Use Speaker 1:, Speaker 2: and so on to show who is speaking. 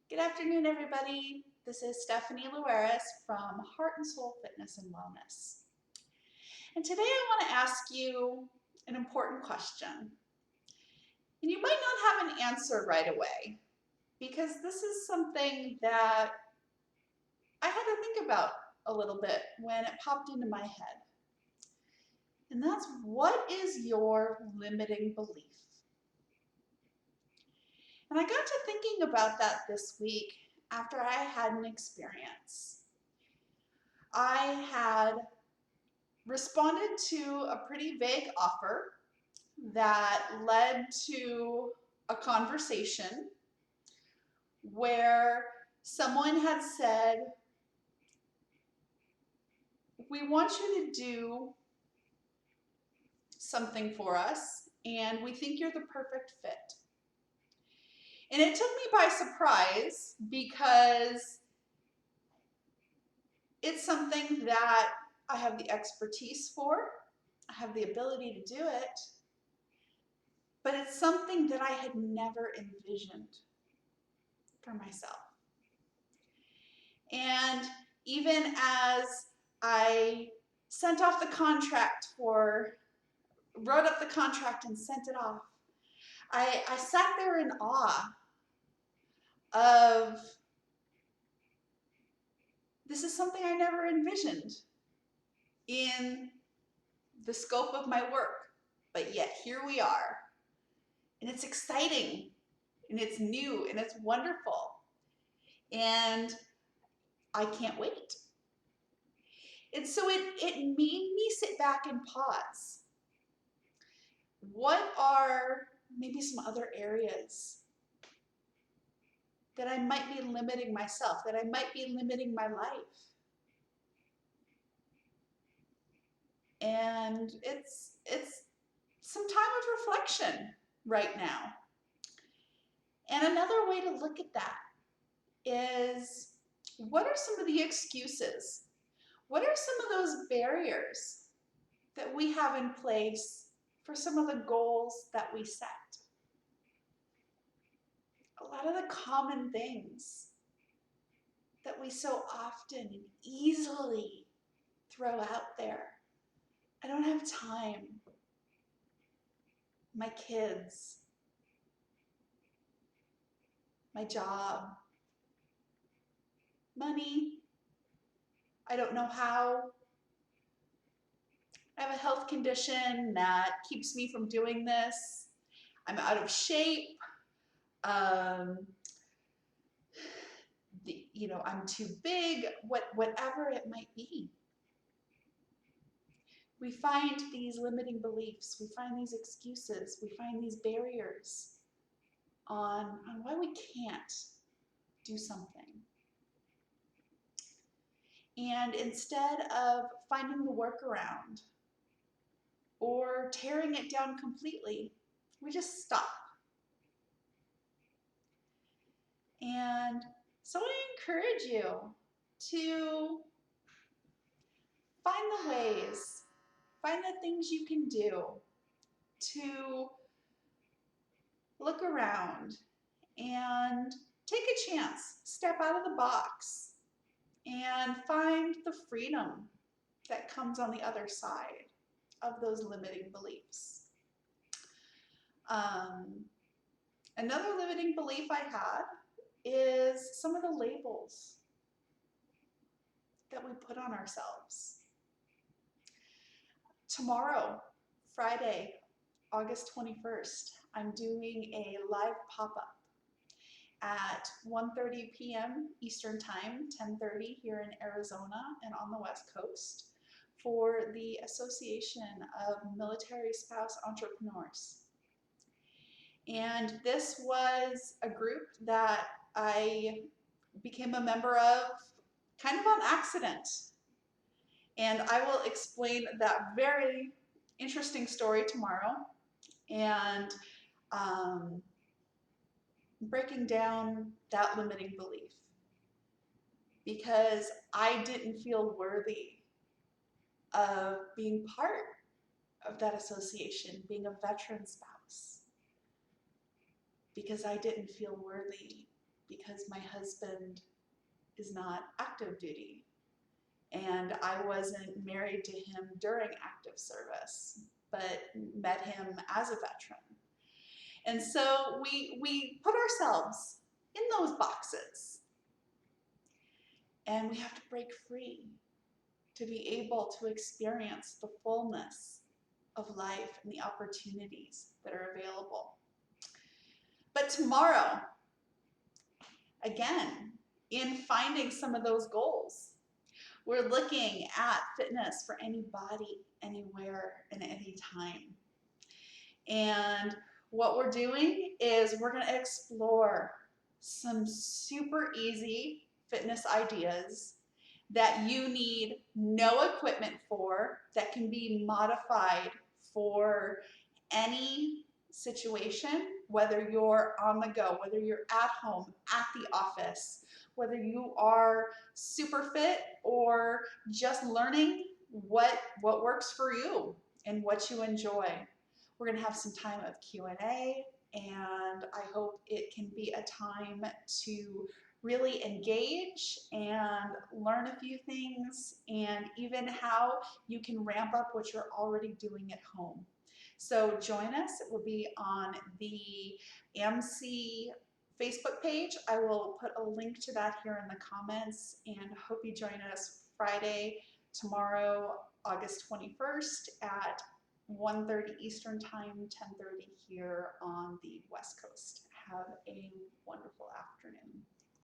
Speaker 1: Good afternoon, everybody. This is Stephanie Luares from Heart and Soul Fitness and Wellness. And today I want to ask you an important question. And you might not have an answer right away because this is something that I had to think about a little bit when it popped into my head. And that's, what is your limiting belief? And I got to thinking about that this week after I had an experience. I had responded to a pretty vague offer that led to a conversation where someone had said, we want you to do something for us and we think you're the perfect fit. And it took me by surprise because it's something that I have the expertise for, I have the ability to do it, but it's something that I had never envisioned for myself. And even as I sent off the contract wrote up the contract and sent it off, I sat there in awe of, this is something I never envisioned in the scope of my work, but yet here we are. And it's exciting, and it's new, and it's wonderful. And I can't wait. And so it made me sit back and pause. What are maybe some other areas that I might be limiting myself, that I might be limiting my life? And it's some time of reflection right now. And another way to look at that is, what are some of the excuses? What are some of those barriers that we have in place for some of the goals that we set? A lot of the common things that we so often and easily throw out there. I don't have time. My kids, my job, money, I don't know how. I have a health condition that keeps me from doing this. I'm out of shape. I'm too big, whatever it might be. We find these limiting beliefs, we find these excuses, we find these barriers on why we can't do something. And instead of finding the workaround or tearing it down completely, we just stop. And so I encourage you to find the ways, find the things you can do to look around and take a chance, step out of the box, and find the freedom that comes on the other side of those limiting beliefs. Another limiting belief I had is some of the labels that we put on ourselves. Tomorrow, Friday, August 21st, I'm doing a live pop-up at 1:30 p.m. Eastern Time, 10:30 here in Arizona and on the West Coast, for the Association of Military Spouse Entrepreneurs. And this was a group that I became a member of kind of on accident. And I will explain that very interesting story tomorrow, and breaking down that limiting belief, because I didn't feel worthy of being part of that association, being a veteran spouse, because I didn't feel worthy because my husband is not active duty and I wasn't married to him during active service, but met him as a veteran. And so we put ourselves in those boxes, and we have to break free to be able to experience the fullness of life and the opportunities that are available. But tomorrow, again, in finding some of those goals, we're looking at fitness for any body, anywhere, and any time. And what we're doing is we're going to explore some super easy fitness ideas that you need no equipment for, that can be modified for any situation, whether you're on the go, whether you're at home, at the office, whether you are super fit or just learning what works for you and what you enjoy. We're going to have some time of Q&A, and I hope it can be a time to really engage and learn a few things, and even how you can ramp up what you're already doing at home. So join us. It will be on the AMC Facebook page. I will put a link to that here in the comments, and hope you join us Friday, tomorrow, August 21st at 1:30 Eastern Time, 10:30 here on the West Coast. Have a wonderful afternoon.